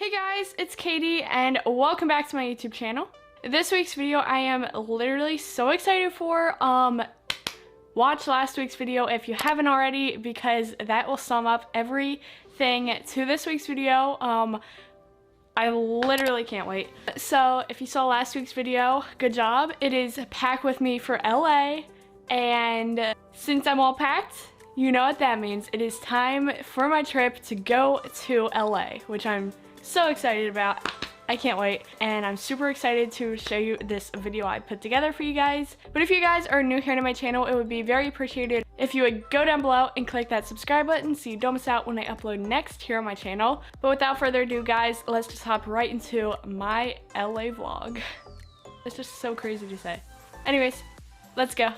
Hey guys, it's Katie and welcome back to my YouTube channel. This week's video I am literally so excited for. Watch last week's video if you haven't already, because that will sum up everything to this week's video. I literally can't wait. So if you saw last week's video, good job. It is pack with me for LA, and since I'm all packed, you know what that means. It is time for my trip to go to LA, which I'm so excited about. I can't wait, and I'm super excited to show you this video I put together for you guys. But if you guys are new here to my channel, it would be very appreciated if you would go down below and click that subscribe button so you don't miss out when I upload next here on my channel. But without further ado, guys, let's just hop right into my LA vlog. It's just so crazy to say. Anyways, let's go.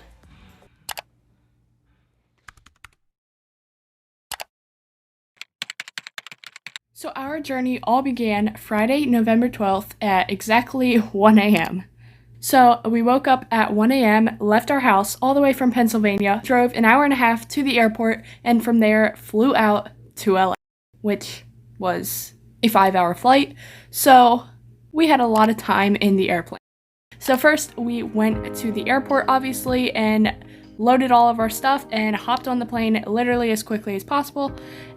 So our journey all began Friday, November 12th at exactly 1 a.m. So we woke up at 1 a.m., left our house all the way from Pennsylvania, drove an hour and a half to the airport, and from there flew out to LA, which was a 5-hour flight. So we had a lot of time in the airplane. So first we went to the airport, obviously, and loaded all of our stuff and hopped on the plane literally as quickly as possible.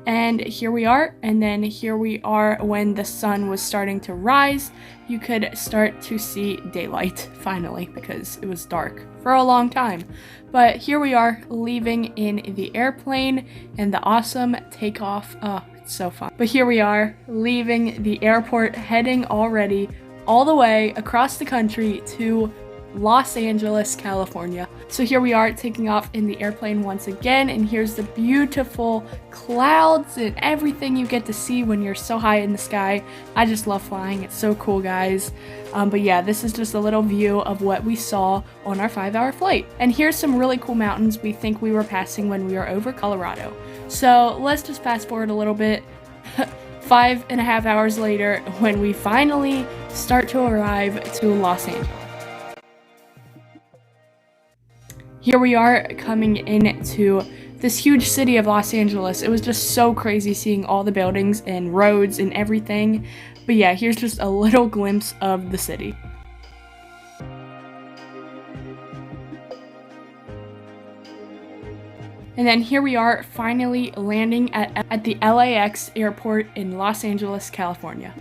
And here we are. And then here we are when the sun was starting to rise. You could start to see daylight finally, because it was dark for a long time. But here we are leaving in the airplane and the awesome takeoff. Oh, it's so fun. But here we are leaving the airport, heading already all the way across the country to Los Angeles, California. So here we are taking off in the airplane once again, and here's the beautiful clouds and everything you get to see when you're so high in the sky. I just love flying. It's so cool, guys. But yeah, this is just a little view of what we saw on our 5-hour flight. And here's some really cool mountains we think we were passing when we were over Colorado. So let's just fast forward a little bit. 5.5 hours later, when we finally start to arrive to Los Angeles. Here we are coming into this huge city of Los Angeles. It was just so crazy seeing all the buildings and roads and everything. But yeah, here's just a little glimpse of the city. And then here we are finally landing at the LAX airport in Los Angeles, California.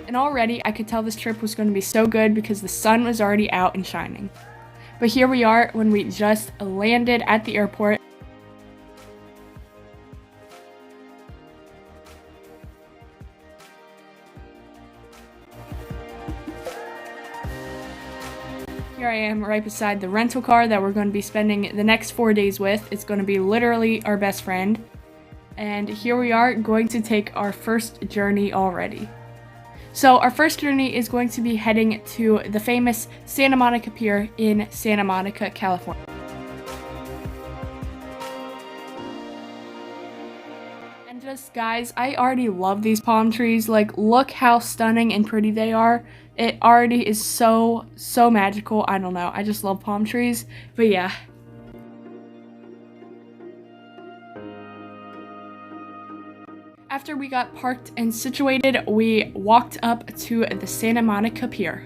And already I could tell this trip was going to be so good because the sun was already out and shining. But here we are when we just landed at the airport. Here I am right beside the rental car that we're going to be spending the next 4 days with. It's going to be literally our best friend. And here we are going to take our first journey already. So our first journey is going to be heading to the famous Santa Monica Pier in Santa Monica, California. And just, guys, I already love these palm trees. Like, look how stunning and pretty they are. It already is so magical. I don't know. I just love palm trees. But yeah. After we got parked and situated, we walked up to the Santa Monica Pier.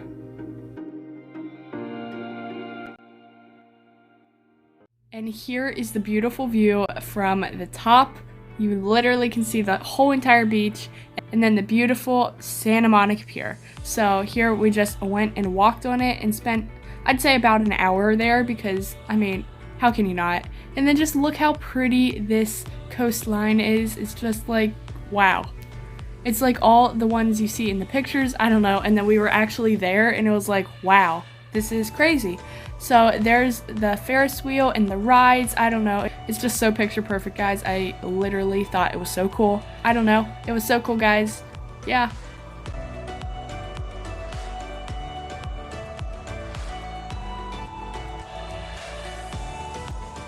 And here is the beautiful view from the top. You literally can see the whole entire beach, and then the beautiful Santa Monica Pier. So here we just went and walked on it and spent, I'd say, about an hour there, because, I mean, how can you not? And then just look how pretty this coastline is. It's just like, wow. It's like all the ones you see in the pictures, I don't know, and then we were actually there and it was like, wow, this is crazy. So there's the Ferris wheel and the rides, I don't know, it's just so picture perfect, guys. I literally thought it was so cool. I don't know, it was so cool, guys. Yeah.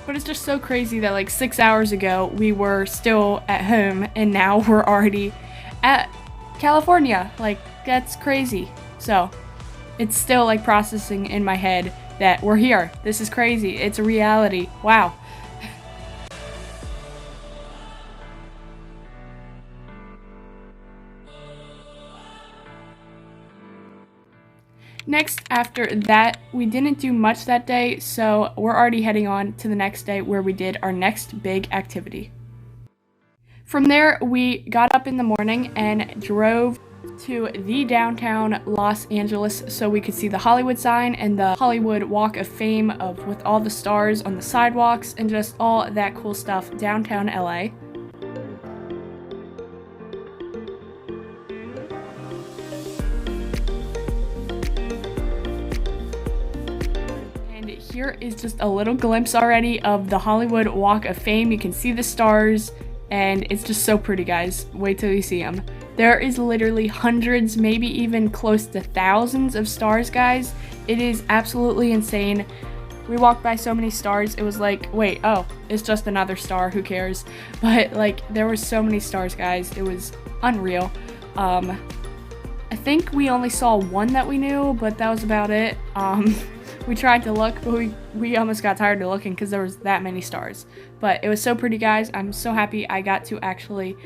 But it's just so crazy that like 6 hours ago we were still at home and now we're already at California. Like, that's crazy. So it's still like processing in my head that we're here. This is crazy. It's a reality. Wow. Next, after that, we didn't do much that day, so we're already heading on to the next day where we did our next big activity. From there, we got up in the morning and drove to the downtown Los Angeles so we could see the Hollywood sign and the Hollywood Walk of Fame with all the stars on the sidewalks and just all that cool stuff downtown LA. And here is just a little glimpse already of the Hollywood Walk of Fame. You can see the stars and it's just so pretty, guys. Wait till you see them. There is literally hundreds, maybe even close to thousands of stars, guys. It is absolutely insane. We walked by so many stars, it was like, wait, oh, it's just another star, who cares? But like, there were so many stars, guys. It was unreal. I think we only saw one that we knew, but that was about it. We tried to look, but we almost got tired of looking because there was that many stars. But it was so pretty, guys. I'm so happy I got to actually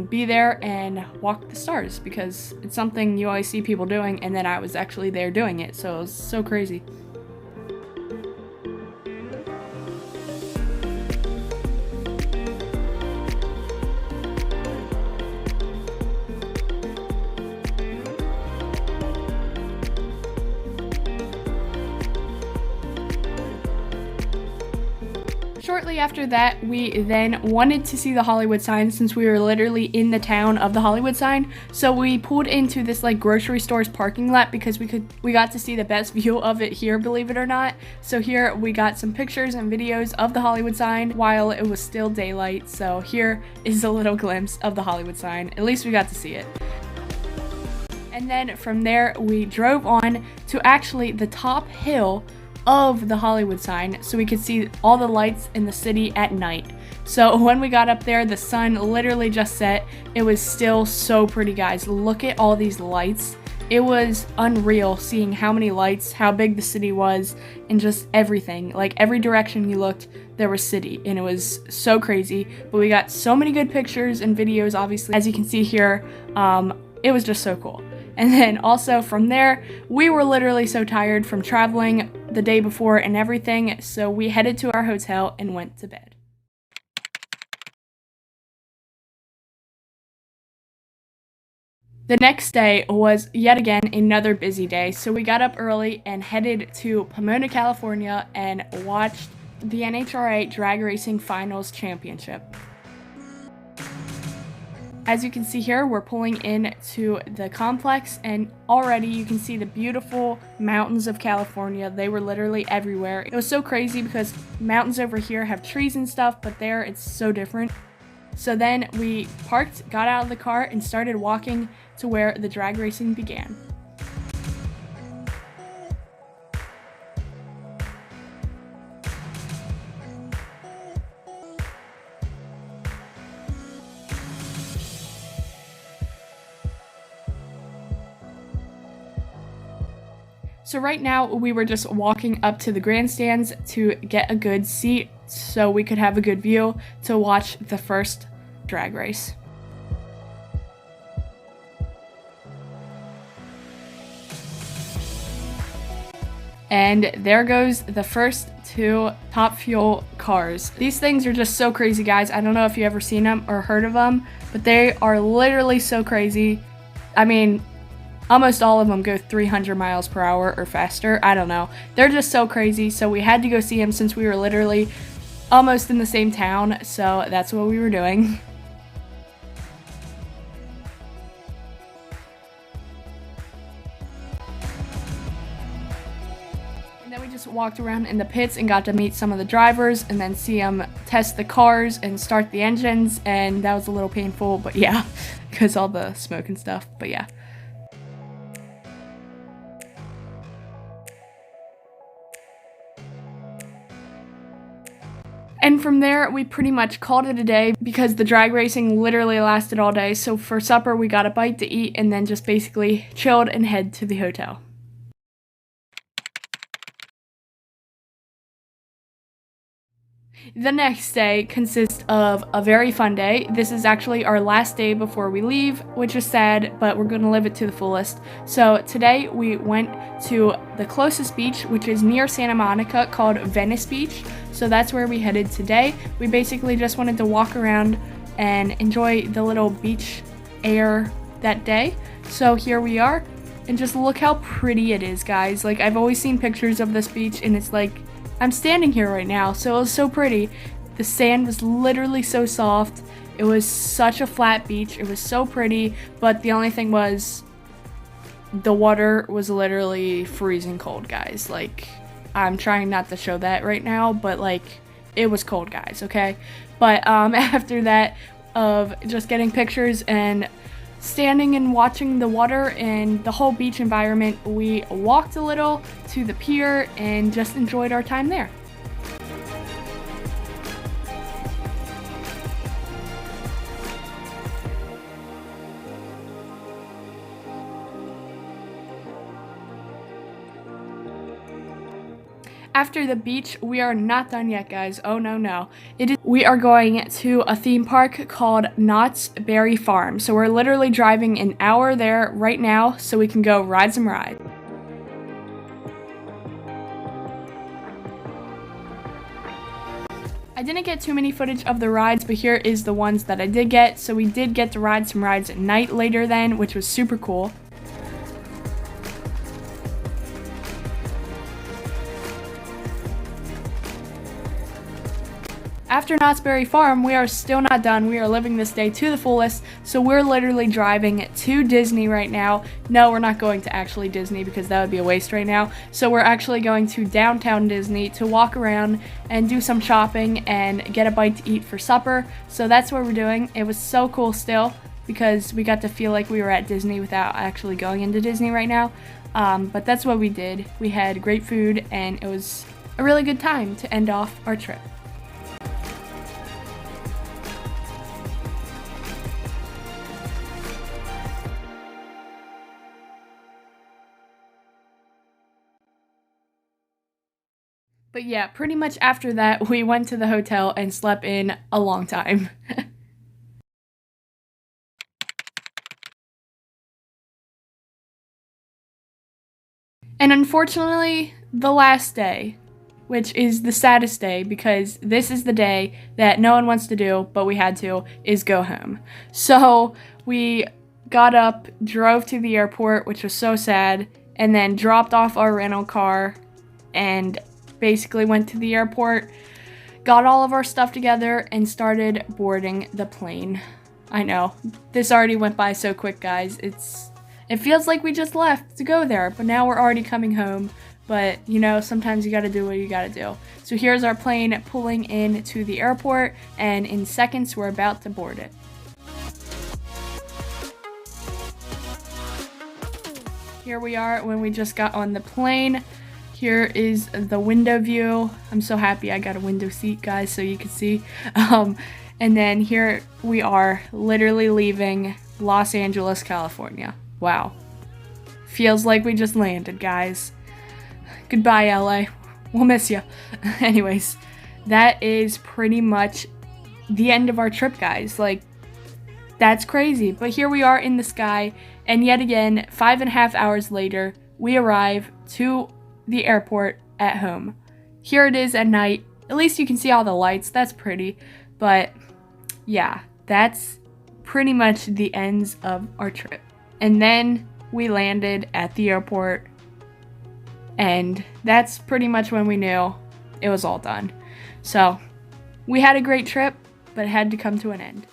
be there and walk the stars because it's something you always see people doing, and then I was actually there doing it, so it was so crazy. Shortly after that, we then wanted to see the Hollywood sign since we were literally in the town of the Hollywood sign. So we pulled into this like grocery store's parking lot because we got to see the best view of it here, believe it or not. So here we got some pictures and videos of the Hollywood sign while it was still daylight. So here is a little glimpse of the Hollywood sign. At least we got to see it. And then from there, we drove on to actually the top hill of the Hollywood sign so we could see all the lights in the city at night. So when we got up there, the sun literally just set. It was still so pretty, guys. Look at all these lights. It was unreal seeing how many lights, how big the city was, and just everything. Like every direction you looked, there was city, and it was so crazy. But we got so many good pictures and videos, obviously, as you can see here. It was just so cool. And then also from there, we were literally so tired from traveling the day before and everything, so we headed to our hotel and went to bed. The next day was yet again another busy day, so we got up early and headed to Pomona, California and watched the NHRA Drag Racing Finals Championship. As you can see here, we're pulling into the complex and already you can see the beautiful mountains of California. They were literally everywhere. It was so crazy because mountains over here have trees and stuff, but there it's so different. So then we parked, got out of the car, and started walking to where the drag racing began. So right now, we were just walking up to the grandstands to get a good seat so we could have a good view to watch the first drag race. And there goes the first two Top Fuel cars. These things are just so crazy, guys. I don't know if you've ever seen them or heard of them, but they are literally so crazy. I mean, almost all of them go 300 miles per hour or faster. I don't know. They're just so crazy. So we had to go see them since we were literally almost in the same town, so that's what we were doing. And then we just walked around in the pits and got to meet some of the drivers and then see them test the cars and start the engines, and that was a little painful, but yeah, because all the smoke and stuff, but yeah. And from there, we pretty much called it a day because the drag racing literally lasted all day. So for supper, we got a bite to eat and then just basically chilled and head to the hotel. The next day consists of a very fun day. This is actually our last day before we leave, which is sad, but we're going to live it to the fullest. So today we went to the closest beach, which is near Santa Monica, called Venice Beach. So that's where we headed today. We basically just wanted to walk around and enjoy the little beach air that day. So here we are, and just look how pretty it is, guys. Like, I've always seen pictures of this beach, and it's like, I'm standing here right now, so it was so pretty. The sand was literally so soft. It was such a flat beach. It was so pretty, but the only thing was the water was literally freezing cold, guys. Like, I'm trying not to show that right now, but like, it was cold, guys, okay? But after that, of just getting pictures and standing and watching the water and the whole beach environment, we walked a little to the pier and just enjoyed our time there. After the beach, we are not done yet, guys. Oh no. We are going to a theme park called Knott's Berry Farm. So we're literally driving an hour there right now so we can go ride some rides. I didn't get too many footage of the rides, but here is the ones that I did get. So we did get to ride some rides at night later then, which was super cool. After Knott's Berry Farm, we are still not done. We are living this day to the fullest, so we're literally driving to Disney right now. No, we're not going to actually Disney because that would be a waste right now. So we're actually going to downtown Disney to walk around and do some shopping and get a bite to eat for supper. So that's what we're doing. It was so cool still because we got to feel like we were at Disney without actually going into Disney right now. But that's what we did. We had great food and it was a really good time to end off our trip. But yeah, pretty much after that, we went to the hotel and slept in a long time. And unfortunately, the last day, which is the saddest day because this is the day that no one wants to do, but we had to, is go home. So we got up, drove to the airport, which was so sad, and then dropped off our rental car and basically went to the airport, got all of our stuff together, and started boarding the plane. I know, this already went by so quick, guys. It feels like we just left to go there, but now we're already coming home. But, you know, sometimes you gotta do what you gotta do. So here's our plane pulling in to the airport, and in seconds, we're about to board it. Here we are when we just got on the plane. Here is the window view. I'm so happy I got a window seat, guys, so you can see. And then here we are, literally leaving Los Angeles, California. Wow. Feels like we just landed, guys. Goodbye, LA. We'll miss you. Anyways, that is pretty much the end of our trip, guys. Like, that's crazy. But here we are in the sky, and yet again, 5.5 hours later, we arrive to the airport at home. Here it is at night. At least you can see all the lights. That's pretty. But yeah, that's pretty much the ends of our trip. And then we landed at the airport, and that's pretty much when we knew it was all done. So We had a great trip, but it had to come to an end.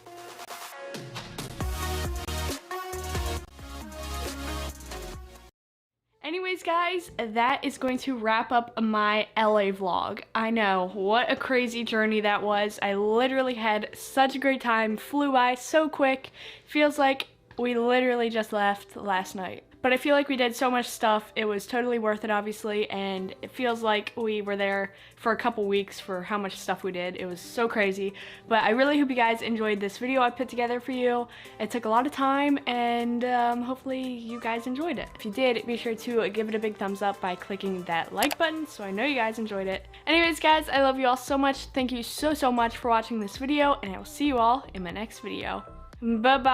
Anyways, guys, that is going to wrap up my LA vlog. I know, what a crazy journey that was. I literally had such a great time, flew by so quick. Feels like we literally just left last night. But I feel like we did so much stuff, it was totally worth it, obviously, and it feels like we were there for a couple weeks for how much stuff we did. It was so crazy. But I really hope you guys enjoyed this video I put together for you. It took a lot of time, and hopefully you guys enjoyed it. If you did, be sure to give it a big thumbs up by clicking that like button so I know you guys enjoyed it. Anyways, guys, I love you all so much. Thank you so much for watching this video, and I will see you all in my next video. Bye-bye!